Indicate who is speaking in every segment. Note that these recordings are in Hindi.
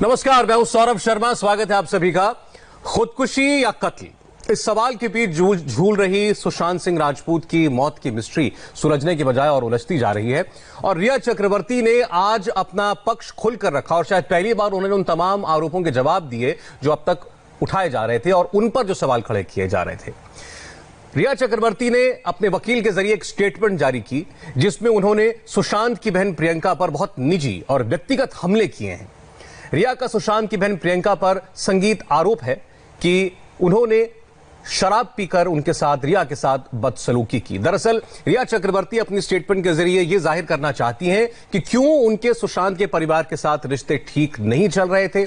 Speaker 1: नमस्कार, मैं हूं सौरभ शर्मा। स्वागत है आप सभी का। खुदकुशी या कत्ल, इस सवाल के बीच झूल रही सुशांत सिंह राजपूत की मौत की मिस्ट्री सुलझने के बजाय और उलझती जा रही है। और रिया चक्रवर्ती ने आज अपना पक्ष खुलकर रखा और शायद पहली बार उन्होंने उन तमाम आरोपों के जवाब दिए जो अब तक उठाए जा रहे थे और उन पर जो सवाल खड़े किए जा रहे थे। रिया चक्रवर्ती ने अपने वकील के जरिए एक स्टेटमेंट जारी की जिसमें उन्होंने सुशांत की बहन प्रियंका पर बहुत निजी और व्यक्तिगत हमले किए हैं। रिया का सुशांत की बहन प्रियंका पर संगीत आरोप है कि उन्होंने शराब पीकर उनके साथ, रिया के साथ बदसलूकी की। दरअसल रिया चक्रवर्ती अपनी स्टेटमेंट के जरिए यह जाहिर करना चाहती हैं कि क्यों उनके सुशांत के परिवार के साथ रिश्ते ठीक नहीं चल रहे थे।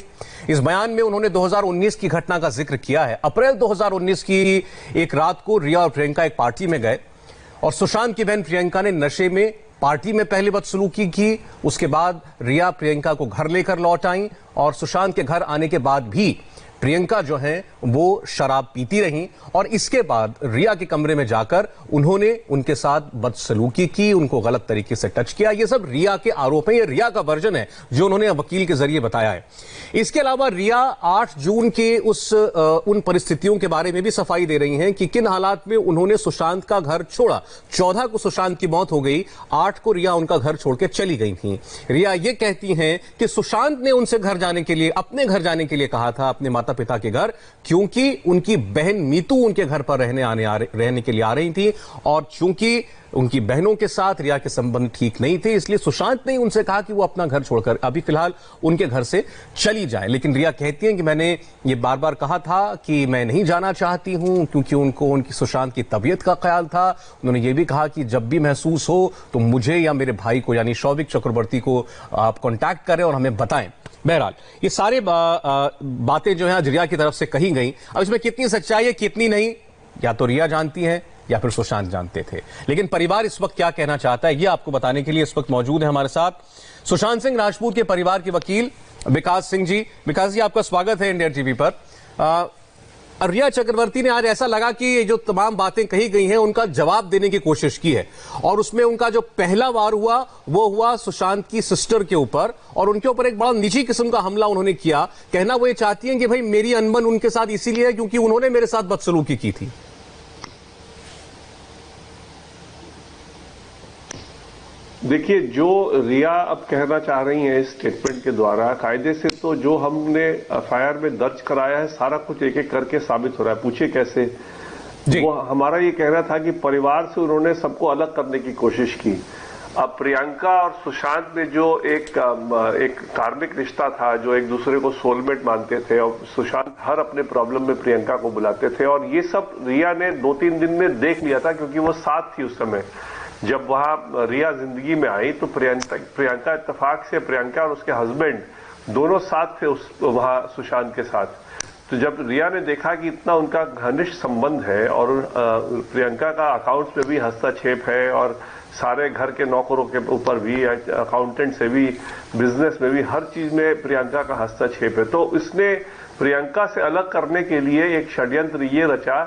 Speaker 1: इस बयान में उन्होंने 2019 की घटना का जिक्र किया है। अप्रैल 2019 की एक रात को रिया और प्रियंका एक पार्टी में गए और सुशांत की बहन प्रियंका ने नशे में पार्टी में पहले बदसलूकी की। उसके बाद रिया प्रियंका को घर लेकर लौट आई और सुशांत के घर आने के बाद भी प्रियंका जो है वो शराब पीती रहीं और इसके बाद रिया के कमरे में जाकर उन्होंने उनके साथ बदसलूकी की, उनको गलत तरीके से टच किया। ये सब रिया के आरोप हैं, ये रिया का वर्जन है जो उन्होंने वकील के जरिए बताया है। इसके अलावा रिया 8 जून के उन परिस्थितियों के बारे में भी सफाई दे रही हैं कि किन हालात में उन्होंने सुशांत का घर छोड़ा। 14 को सुशांत की मौत हो गई, 8 को रिया उनका घर छोड़ के चली गई थी। रिया ये कहती हैं कि सुशांत ने उनसे घर जाने के लिए, अपने घर जाने के लिए कहा था, अपने माता पिता के घर, क्योंकि उनकी बहन मीतू उनके घर पर रहने के लिए आ रही थी और चूंकि उनकी बहनों के साथ रिया के संबंध ठीक नहीं थे, इसलिए सुशांत ने उनसे कहा कि वो अपना घर छोड़कर अभी फिलहाल उनके घर से चली जाए। लेकिन रिया कहती हैं कि मैंने ये बार बार कहा था कि मैं नहीं जाना चाहती हूं क्योंकि उनको उनकी सुशांत की तबीयत का ख्याल था। उन्होंने ये भी कहा कि जब भी महसूस हो तो मुझे या मेरे भाई को यानी शौविक चक्रवर्ती को आप कॉन्टैक्ट करें और हमें बताएं। बहरहाल ये सारे बातें जो है आज रिया की तरफ से कही गई। अब इसमें कितनी सच्चाई है कितनी नहीं, या तो रिया जानती है या फिर सुशांत जानते थे। लेकिन परिवार इस वक्त क्या कहना चाहता है ये आपको बताने के लिए इस वक्त मौजूद है हमारे साथ सुशांत सिंह राजपूत के परिवार के वकील विकास सिंह जी। विकास जी, आपका स्वागत है इंडिया टीवी पर। रिया चक्रवर्ती ने आज ऐसा लगा कि ये जो तमाम बातें कही गई हैं उनका जवाब देने की कोशिश की है और उसमें उनका जो पहला वार हुआ वो हुआ सुशांत की सिस्टर के ऊपर और उनके ऊपर एक बड़ा निजी किस्म का हमला उन्होंने किया। कहना वो ये चाहती हैं कि भाई मेरी अनबन उनके साथ इसीलिए है क्योंकि उन्होंने मेरे साथ बदसलूकी की थी।
Speaker 2: देखिए, जो रिया अब कहना चाह रही हैं इस स्टेटमेंट के द्वारा, कायदे से तो जो हमने एफआईआर में दर्ज कराया है सारा कुछ एक एक करके साबित हो रहा है। पूछिए कैसे? वो हमारा ये कहना था कि परिवार से उन्होंने सबको अलग करने की कोशिश की। अब प्रियंका और सुशांत में जो एक कार्मिक रिश्ता था, जो एक दूसरे को सोलमेट मानते थे और सुशांत हर अपने प्रॉब्लम में प्रियंका को बुलाते थे और ये सब रिया ने 2-3 दिन में देख लिया था क्योंकि वो साथ थी उस समय। जब वहां रिया जिंदगी में आई तो प्रियंका इत्तेफाक से, प्रियंका और उसके हस्बैंड दोनों साथ थे वहां सुशांत के साथ। तो जब रिया ने देखा कि इतना उनका घनिष्ठ संबंध है और प्रियंका का अकाउंट्स में भी हस्तक्षेप है और सारे घर के नौकरों के ऊपर भी, अकाउंटेंट से भी, बिजनेस में भी, हर चीज में प्रियंका का हस्तक्षेप है, तो इसने प्रियंका से अलग करने के लिए एक षड्यंत्र ये रचा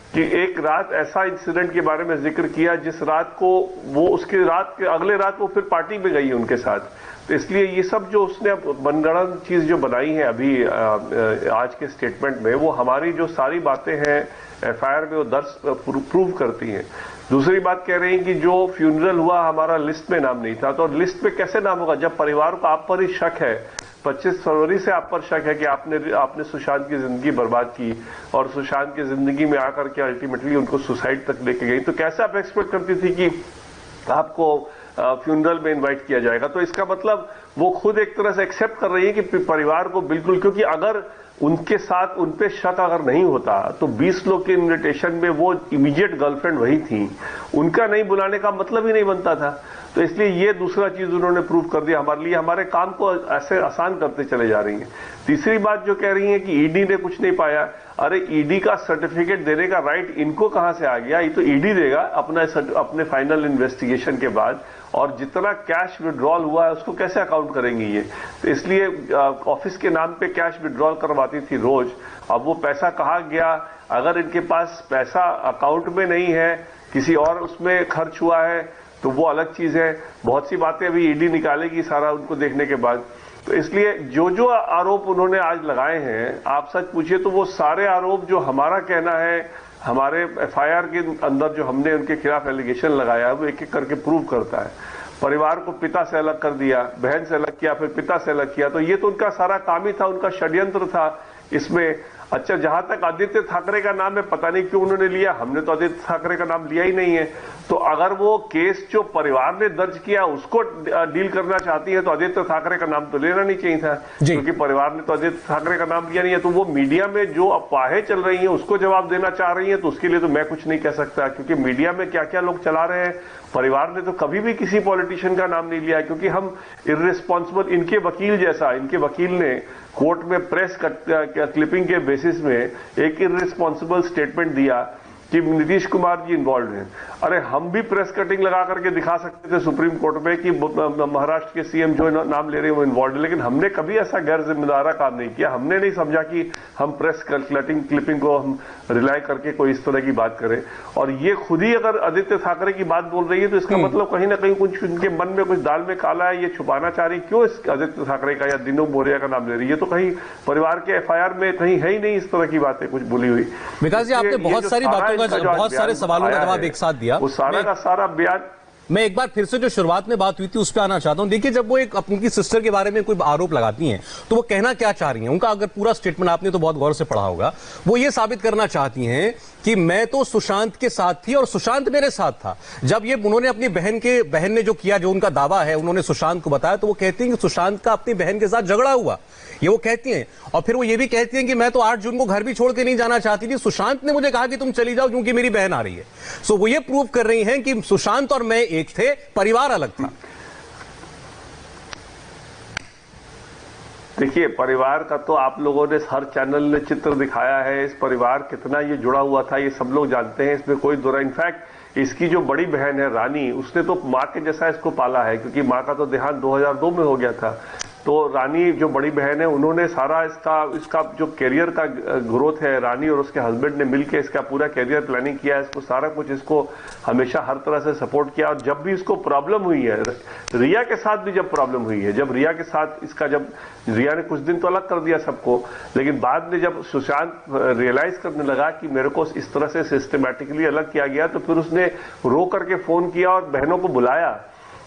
Speaker 2: कि एक रात ऐसा इंसिडेंट के बारे में जिक्र किया जिस रात को वो, उसके रात के अगले रात वो फिर पार्टी में गई उनके साथ। तो इसलिए ये सब जो उसने मनगढ़ंत चीज जो बनाई है अभी आज के स्टेटमेंट में, वो हमारी जो सारी बातें हैं एफआईआर में वो दर्ज प्रूव करती हैं। दूसरी बात कह रही हैं कि जो फ्यूनरल हुआ हमारा लिस्ट में नाम नहीं था, तो लिस्ट में कैसे नाम होगा जब परिवार को आप पर ही शक है। 25 फरवरी से आप पर शक है कि आपने सुशांत की जिंदगी बर्बाद की और सुशांत की जिंदगी में आकर के अल्टीमेटली उनको सुसाइड तक लेके गई, तो कैसे आप एक्सपेक्ट करती थी कि आपको फ्यूनरल में इनवाइट किया जाएगा? तो इसका मतलब वो खुद एक तरह से एक्सेप्ट कर रही है कि परिवार को बिल्कुल, क्योंकि अगर उनके साथ उन पे शक अगर नहीं होता तो 20 लोग के इन्विटेशन में वो इमीडिएट गर्लफ्रेंड वही थी, उनका नहीं बुलाने का मतलब ही नहीं बनता था। तो इसलिए ये दूसरा चीज उन्होंने प्रूव कर दिया हमारे लिए, हमारे काम को ऐसे आसान करते चले जा रही हैं। तीसरी बात जो कह रही है कि ईडी ने कुछ नहीं पाया, अरे ईडी का सर्टिफिकेट देने का राइट इनको कहां से आ गया? ये तो ईडी देगा अपने फाइनल इन्वेस्टिगेशन के बाद, और जितना कैश विड्रॉल हुआ है उसको कैसे अकाउंट करेंगी ये? तो इसलिए ऑफिस के नाम पे कैश विड्रॉल करवाती थी रोज। अब वो पैसा कहाँ गया? अगर इनके पास पैसा अकाउंट में नहीं है, किसी और उसमें खर्च हुआ है, तो वो अलग चीज है। बहुत सी बातें अभी ईडी निकालेगी सारा उनको देखने के बाद। तो इसलिए जो जो आरोप उन्होंने आज लगाए हैं, आप सच पूछिए तो वो सारे आरोप जो हमारा कहना है, हमारे एफआईआर के अंदर जो हमने उनके खिलाफ एलिगेशन लगाया, वो एक एक करके प्रूव करता है। परिवार को पिता से अलग कर दिया, बहन से अलग किया, फिर पिता से अलग किया, तो ये तो उनका सारा काम ही था, उनका षड्यंत्र था इसमें। अच्छा, जहां तक आदित्य ठाकरे का नाम है, पता नहीं क्यों उन्होंने लिया, हमने तो आदित्य ठाकरे का नाम लिया ही नहीं है। तो अगर वो केस जो परिवार ने दर्ज किया उसको डील करना चाहती है तो आदित्य ठाकरे का नाम तो लेना नहीं चाहिए था, क्योंकि परिवार ने तो आदित्य ठाकरे का नाम लिया नहीं है। तो वो मीडिया में जो अफवाहें चल रही हैं उसको जवाब देना चाह रही है, तो उसके लिए तो मैं कुछ नहीं कह सकता, क्योंकि मीडिया में क्या क्या लोग चला रहे हैं। परिवार ने तो कभी भी किसी पॉलिटिशियन का नाम नहीं लिया, क्योंकि हम इररिस्पॉन्सिबल, इनके वकील जैसा, इनके वकील ने कोर्ट में प्रेस क्लिपिंग के बेसिस में एक इररिस्पॉन्सिबल स्टेटमेंट दिया कि नीतीश कुमार जी इन्वॉल्व हैं। अरे हम भी प्रेस कटिंग लगा करके दिखा सकते थे सुप्रीम कोर्ट में कि महाराष्ट्र के सीएम जो नाम ले रहे हैं वो इन्वॉल्व है, लेकिन हमने कभी ऐसा गैर जिम्मेदारा काम नहीं किया। हमने नहीं समझा कि हम प्रेस क्लिपिंग को हम रिलाई करके कोई इस तरह की बात करें। और ये खुद ही अगर आदित्य ठाकरे की बात बोल रही है तो इसका मतलब कहीं ना कहीं कुछ उनके मन में कुछ दाल में काला है, ये छुपाना चाह रही। क्यों इस आदित्य ठाकरे का या दिनों बोरिया का नाम ले रही है? तो कहीं परिवार के एफआईआर में कहीं है ही नहीं इस तरह की बातें कुछ बोली हुई।
Speaker 1: विकास जी, आपने बहुत सारी बातों का, बहुत सारे सवालों का जवाब एक साथ दिया।
Speaker 2: वो सारा का सारा बयान
Speaker 1: मैं एक बार फिर से जो शुरुआत में बात हुई थी उस पर आना चाहता हूं। देखिए, जब वो एक अपनी सिस्टर के बारे में कोई आरोप लगाती हैं तो वो कहना क्या चाह रही हैं, उनका अगर पूरा स्टेटमेंट आपने तो बहुत गौर से पढ़ा होगा, वो ये साबित करना चाहती हैं कि मैं तो सुशांत के साथ थी और सुशांत मेरे साथ था। जब ये उन्होंने अपनी बहन ने जो किया, जो उनका दावा है, उन्होंने सुशांत को बताया, तो वो कहती हैं कि सुशांत का अपनी बहन के साथ झगड़ा हुआ, ये वो कहती हैं। और फिर वो ये भी कहती हैं कि मैं तो 8 जून को घर भी छोड़ के नहीं जाना चाहती थी, सुशांत ने मुझे कहा कि तुम चली जाओ क्योंकि मेरी बहन आ रही है। सो वो ये प्रूव कर रही हैं कि सुशांत और मैं एक थे, परिवार अलग था।
Speaker 2: देखिए, परिवार का तो आप लोगों ने, हर चैनल ने चित्र दिखाया है। इस परिवार कितना ये जुड़ा हुआ था ये सब लोग जानते हैं, इसमें कोई दो राय। इनफैक्ट इसकी जो बड़ी बहन है रानी, उसने तो मां के जैसा इसको पाला है, क्योंकि मां का तो देहांत 2002 में हो गया था। तो रानी जो बड़ी बहन है, उन्होंने सारा इसका जो करियर का ग्रोथ है, रानी और उसके हस्बैंड ने मिलकर इसका पूरा करियर प्लानिंग किया है, इसको सारा कुछ, इसको हमेशा हर तरह से सपोर्ट किया। और जब भी इसको प्रॉब्लम हुई है, रिया के साथ भी जब प्रॉब्लम हुई है, जब रिया के साथ इसका, जब रिया ने कुछ दिन तो अलग कर दिया सबको, लेकिन बाद में जब सुशांत रियलाइज करने लगा कि मेरे को इस तरह से सिस्टमैटिकली अलग किया गया, तो फिर उसने रो करके फोन किया और बहनों को बुलाया।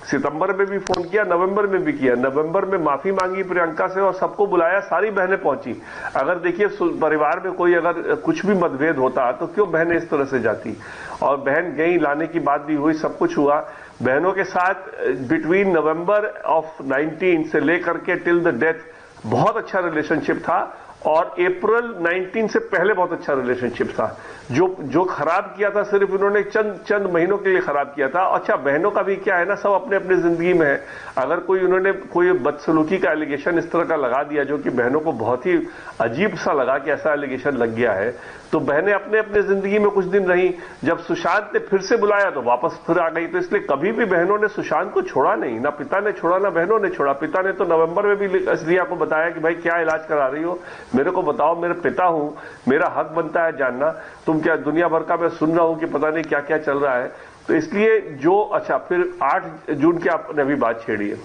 Speaker 2: सितंबर में भी फोन किया, नवंबर में भी किया। नवंबर में माफी मांगी प्रियंका से और सबको बुलाया, सारी बहनें पहुंची। अगर देखिए, परिवार में कोई अगर कुछ भी मतभेद होता तो क्यों बहनें इस तरह से जाती? और बहन गई, लाने की बात भी हुई, सब कुछ हुआ। बहनों के साथ बिटवीन नवंबर ऑफ 19 से लेकर के टिल द डेथ बहुत अच्छा रिलेशनशिप था, और अप्रैल 19 से पहले बहुत अच्छा रिलेशनशिप था। जो खराब किया था सिर्फ इन्होंने चंद महीनों के लिए खराब किया था। अच्छा, बहनों का भी क्या है ना, सब अपने अपने जिंदगी में है। अगर उन्होंने कोई बदसलूकी का एलिगेशन इस तरह का लगा दिया जो कि बहनों को बहुत ही अजीब सा लगा कि ऐसा एलिगेशन लग गया है, तो बहनें अपने अपने जिंदगी में कुछ दिन रही। जब सुशांत ने फिर से बुलाया तो वापस फिर आ गई। तो इसलिए कभी भी बहनों ने सुशांत को छोड़ा नहीं, ना पिता ने छोड़ा ना बहनों ने छोड़ा। पिता ने तो नवंबर में भी रिया को बताया कि भाई क्या इलाज करा रही हो, मेरे को बताओ, मेरे पिता हूं, मेरा हक बनता है जानना, तुम क्या दुनिया भर का मैं सुन रहा हूं कि पता नहीं क्या क्या चल रहा है। तो इसलिए जो, अच्छा, फिर 8 जून की आपने अभी बात छेड़ी है।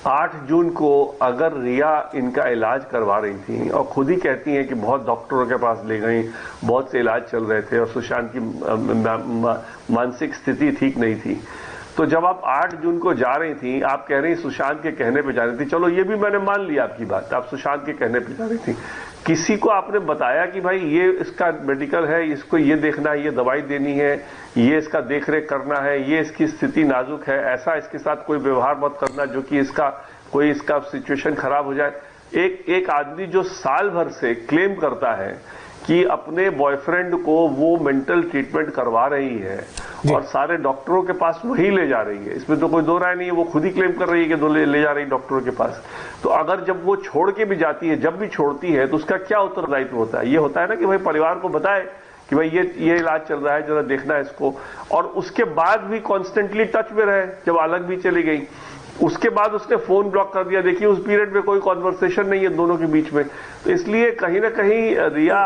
Speaker 2: 8 जून को अगर रिया इनका इलाज करवा रही थी और खुद ही कहती हैं कि बहुत डॉक्टरों के पास ले गई, बहुत से इलाज चल रहे थे और सुशांत की मानसिक स्थिति ठीक नहीं थी, तो जब आप 8 जून को जा रही थी, आप कह रही सुशांत के कहने पे जा रही थी, चलो ये भी मैंने मान लिया आपकी बात, आप सुशांत के कहने पे जा रही थी, किसी को आपने बताया कि भाई ये इसका मेडिकल है, इसको ये देखना है, ये दवाई देनी है, ये इसका देखरेख करना है, ये इसकी स्थिति नाजुक है, ऐसा इसके साथ कोई व्यवहार मत करना जो कि इसका सिचुएशन खराब हो जाए। एक आदमी जो साल भर से क्लेम करता है कि अपने बॉयफ्रेंड को वो मेंटल ट्रीटमेंट करवा रही है और सारे डॉक्टरों के पास वही ले जा रही है, इसमें तो कोई दो राय नहीं है, वो खुद ही क्लेम कर रही है कि ले जा रही डॉक्टरों के पास। तो अगर जब वो छोड़ के भी जाती है, जब भी छोड़ती है, तो उसका क्या उत्तरदायित्व होता है? ये होता है ना कि भाई परिवार को बताए कि भाई ये इलाज चल रहा है, जरा देखना है इसको, और उसके बाद भी कॉन्स्टेंटली टच में रहे। जब अलग भी चली गई उसके बाद उसने फोन ब्लॉक कर दिया। देखिए उस पीरियड में कोई कॉन्वर्सेशन नहीं है दोनों के बीच में, तो इसलिए कहीं ना कहीं रिया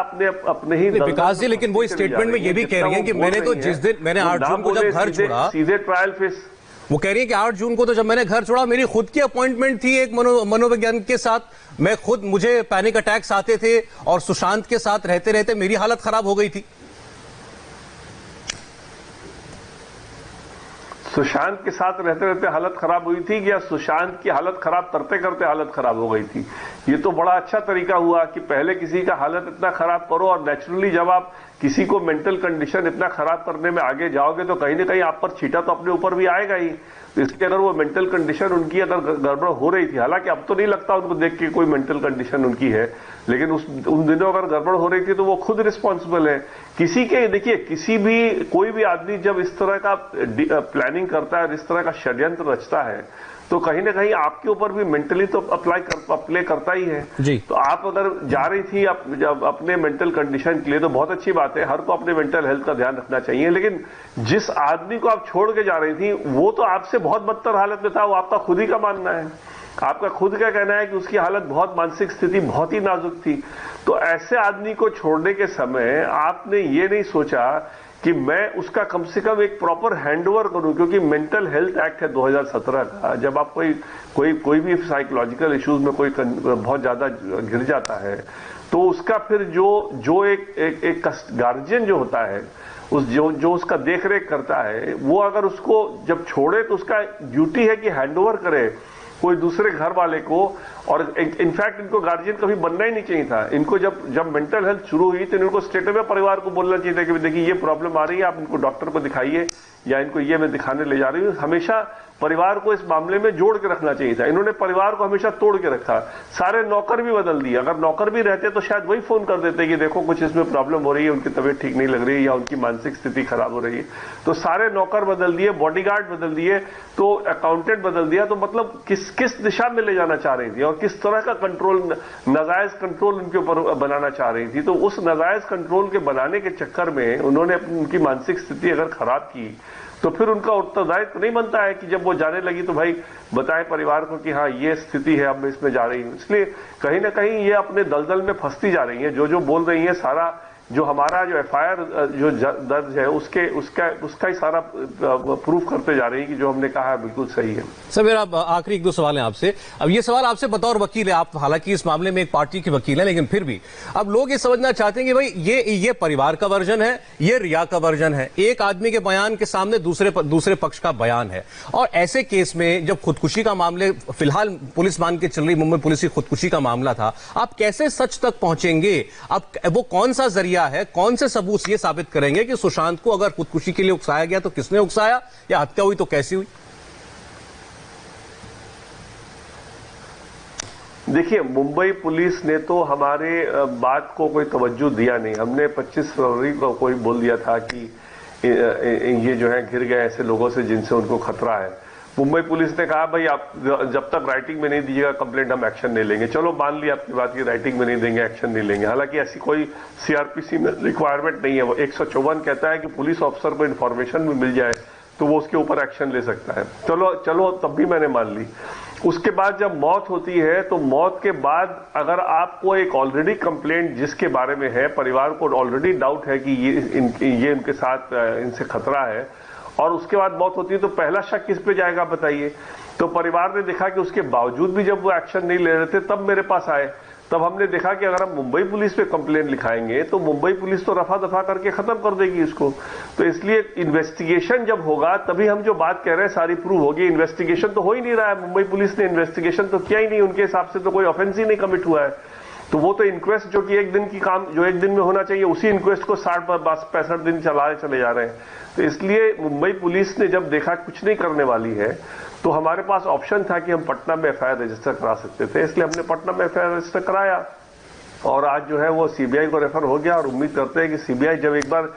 Speaker 2: अपने ही
Speaker 1: विकास जी, लेकिन वो स्टेटमेंट में ये भी कह रही है कि मैंने तो जिस दिन मैंने 8 जून को जब घर छोड़ा,
Speaker 2: सीधे ट्रायल फेस
Speaker 1: वो कह रही है कि 8 जून को तो जब मैंने घर छोड़ा मेरी खुद की अपॉइंटमेंट थी एक मनोविज्ञान के साथ, मुझे पैनिक अटैक्स आते थे और सुशांत के साथ रहते रहते मेरी हालत खराब हो गई थी।
Speaker 2: सुशांत के साथ रहते रहते हालत खराब हुई थी या सुशांत की हालत खराब करते करते हालत खराब हो गई थी? ये तो बड़ा अच्छा तरीका हुआ कि पहले किसी का हालत इतना खराब करो और नेचुरली जब आप किसी को मेंटल कंडीशन इतना खराब करने में आगे जाओगे तो कहीं ना कहीं आप पर छीटा तो अपने ऊपर भी आएगा ही। तो इसलिए अगर वो मेंटल कंडीशन उनकी अगर गड़बड़ हो रही थी, हालांकि अब तो नहीं लगता उनको देख के कोई मेंटल कंडीशन उनकी है, लेकिन उन दिनों अगर गड़बड़ हो रही थी तो वो खुद रिस्पॉन्सिबल है। किसी के देखिए कोई भी आदमी जब इस तरह का प्लानिंग करता है, इस तरह का षड्यंत्र रचता है, तो कहीं ना कहीं आपके ऊपर भी मेंटली तो अप्लाई करता ही है
Speaker 1: जी।
Speaker 2: तो आप अगर जा रही थी जब अपने मेंटल कंडीशन के लिए तो बहुत अच्छी बात है, हर को अपने मेंटल हेल्थ का ध्यान रखना चाहिए, लेकिन जिस आदमी को आप छोड़ के जा रही थी वो तो आपसे बहुत बदतर हालत में था, वो आपका खुद ही का मानना है, आपका खुद का कहना है कि उसकी हालत बहुत, मानसिक स्थिति बहुत ही नाजुक थी। तो ऐसे आदमी को छोड़ने के समय आपने ये नहीं सोचा कि मैं उसका कम से कम एक प्रॉपर हैंडओवर करूं, क्योंकि मेंटल हेल्थ एक्ट है 2017 का, जब आप कोई भी साइकोलॉजिकल इश्यूज में कोई बहुत ज्यादा गिर जाता है तो उसका फिर जो एक गार्जियन जो होता है, जो उसका देखरेख करता है, वो अगर उसको जब छोड़े तो उसका ड्यूटी है कि हैंडओवर करे कोई दूसरे घर वाले को। और इनफैक्ट इनको गार्जियन कभी बनना ही नहीं चाहिए था। इनको जब मेंटल हेल्थ शुरू हुई तो इनको स्ट्रेट अवे परिवार को बोलना चाहिए था कि देखिए ये प्रॉब्लम आ रही है, आप इनको डॉक्टर को दिखाइए या इनको ये मैं दिखाने ले जा रही हूँ। हमेशा परिवार को इस मामले में जोड़ के रखना चाहिए था, इन्होंने परिवार को हमेशा तोड़ के रखा। सारे नौकर भी बदल दिए, अगर नौकर भी रहते तो शायद वही फोन कर देते कि देखो कुछ इसमें प्रॉब्लम हो रही है, उनकी तबीयत ठीक नहीं लग रही है या उनकी मानसिक स्थिति खराब हो रही है। तो सारे नौकर बदल दिए, बॉडीगार्ड बदल दिए, तो अकाउंटेंट बदल दिया। तो मतलब किस दिशा में ले जाना चाह रही थी और किस तरह का कंट्रोल, नाजायज कंट्रोल उनके ऊपर बनाना चाह रही थी। तो उस नाजायज कंट्रोल के बनाने के चक्कर में उन्होंने उनकी मानसिक स्थिति अगर खराब की तो फिर उनका उत्तरदायित्व नहीं बनता है कि जब वो जाने लगी तो भाई बताएं परिवार को कि हाँ ये स्थिति है, अब मैं इसमें जा रही हूं। इसलिए कहीं ना कहीं ये अपने दलदल में फंसती जा रही है। जो बोल रही है, सारा जो हमारा जो एफआईआर जो दर्ज है उसका ही सारा प्रूफ करते जा रही है कि जो हमने कहा है बिल्कुल सही है।
Speaker 1: सर मेरा आखिरी 1-2 सवाल हैं आपसे। अब ये सवाल आपसे बतौर वकील है, आप हालांकि इस मामले में एक पार्टी के वकील हैं, लेकिन फिर भी अब लोग ये समझना चाहते हैं कि भाई ये परिवार का वर्जन है, ये रिया का वर्जन है, एक आदमी के बयान के सामने दूसरे पक्ष का बयान है। और ऐसे केस में जब खुदकुशी का मामले फिलहाल पुलिस मान के चल रही, मुंबई पुलिस की खुदकुशी का मामला था, आप कैसे सच तक पहुंचेंगे? अब वो कौन सा जरिया है, कौन से सबूत ये साबित करेंगे कि सुशांत को अगर खुदकुशी के लिए उकसाया गया तो किसने उकसाया, या हत्या हुई तो कैसी हुई?
Speaker 2: देखिए, मुंबई पुलिस ने तो हमारे बात को कोई तवज्जो दिया नहीं। हमने 25 फरवरी को कोई बोल दिया था कि ये जो है घिर गए ऐसे लोगों से जिनसे उनको खतरा है। मुंबई पुलिस ने कहा भाई आप जब तक राइटिंग में नहीं दीजिएगा कंप्लेंट हम एक्शन नहीं लेंगे। चलो मान लिया आपकी बात की राइटिंग में नहीं देंगे, एक्शन नहीं लेंगे। हालांकि ऐसी कोई सीआरपीसी में रिक्वायरमेंट नहीं है। वो 154 कहता है कि पुलिस ऑफिसर को इन्फॉर्मेशन भी मिल जाए तो वो उसके ऊपर एक्शन ले सकता है। चलो तब भी मैंने मान ली। उसके बाद जब मौत होती है तो मौत के बाद अगर आपको एक ऑलरेडी कंप्लेंट जिसके बारे में है, परिवार को ऑलरेडी डाउट है कि ये इनके साथ इनसे खतरा है, और उसके बाद मौत होती है तो पहला शक किस पे जाएगा बताइए? तो परिवार ने देखा कि उसके बावजूद भी जब वो एक्शन नहीं ले रहे थे तब मेरे पास आए। तब हमने देखा कि अगर हम मुंबई पुलिस पे कंप्लेंट लिखाएंगे तो मुंबई पुलिस तो रफा दफा करके खत्म कर देगी इसको। तो इसलिए इन्वेस्टिगेशन जब होगा तभी हम जो बात कह रहे हैं सारी प्रूव होगी। इन्वेस्टिगेशन तो हो ही नहीं रहा है, मुंबई पुलिस ने इन्वेस्टिगेशन तो किया ही नहीं, उनके हिसाब से तो कोई ऑफेंस ही नहीं कमिट हुआ है। तो वो तो इंक्वेस्ट जो कि एक दिन में होना चाहिए, उसी इंक्वेस्ट को 60-65 दिन चले जा रहे हैं। तो इसलिए मुंबई पुलिस ने जब देखा कुछ नहीं करने वाली है तो हमारे पास ऑप्शन था कि हम पटना में एफआईआर रजिस्टर करा सकते थे, इसलिए हमने पटना में एफआईआर रजिस्टर कराया और आज जो है वो सीबीआई को रेफर हो गया। और उम्मीद करते हैं कि सीबीआई जब एक बार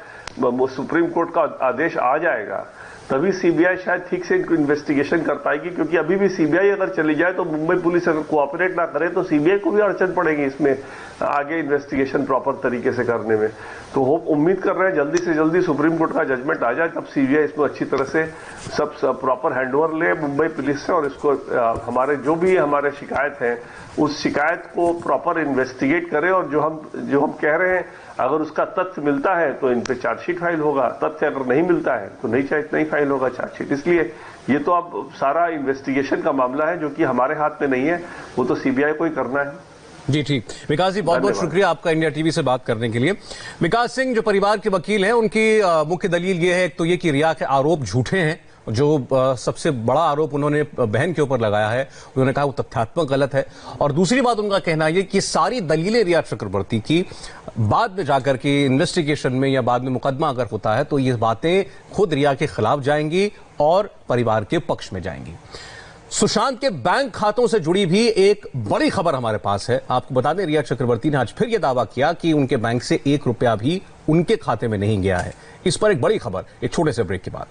Speaker 2: सुप्रीम कोर्ट का आदेश आ जाएगा तभी सीबीआई शायद ठीक से इनको इन्वेस्टिगेशन कर पाएगी, क्योंकि अभी भी सीबीआई अगर चली जाए तो मुंबई पुलिस अगर कोऑपरेट ना करे तो सीबीआई को भी अड़चन पड़ेगी इसमें आगे इन्वेस्टिगेशन प्रॉपर तरीके से करने में। तो उम्मीद कर रहे हैं जल्दी से जल्दी सुप्रीम कोर्ट का जजमेंट आ जाए, तब सीबीआई इसमें अच्छी तरह से सब प्रॉपर हैंडओवर ले मुंबई पुलिस से और इसको हमारे जो भी हमारे शिकायत है उस शिकायत को प्रॉपर इन्वेस्टिगेट करे। और जो हम कह रहे हैं अगर उसका तथ्य मिलता है तो इन पे चार्जशीट फाइल होगा, तथ्य अगर नहीं मिलता है तो नहीं फाइल होगा चार्जशीट। इसलिए ये तो अब सारा इन्वेस्टिगेशन का मामला है जो कि हमारे हाथ में नहीं है, वो तो सीबीआई को ही करना है।
Speaker 1: जी ठीक। विकास जी, बहुत बहुत शुक्रिया आपका इंडिया टीवी से बात करने के लिए। विकास सिंह जो परिवार के वकील हैं, उनकी मुख्य दलील ये है तो ये कि रिया के आरोप झूठे हैं। जो सबसे बड़ा आरोप उन्होंने बहन के ऊपर लगाया है, उन्होंने कहा वो तथ्यात्मक गलत है। और दूसरी बात उनका कहना है कि सारी दलीलें रिया चक्रवर्ती की बाद में जाकर के इन्वेस्टिगेशन में या बाद में मुकदमा अगर होता है तो ये बातें खुद रिया के खिलाफ जाएंगी और परिवार के पक्ष में जाएंगी। सुशांत के बैंक खातों से जुड़ी भी एक बड़ी खबर हमारे पास है। आपको बता दें, रिया चक्रवर्ती ने आज फिर यह दावा किया कि उनके बैंक से 1 रुपया भी उनके खाते में नहीं गया है। इस पर एक बड़ी खबर एक छोटे से ब्रेक के बाद।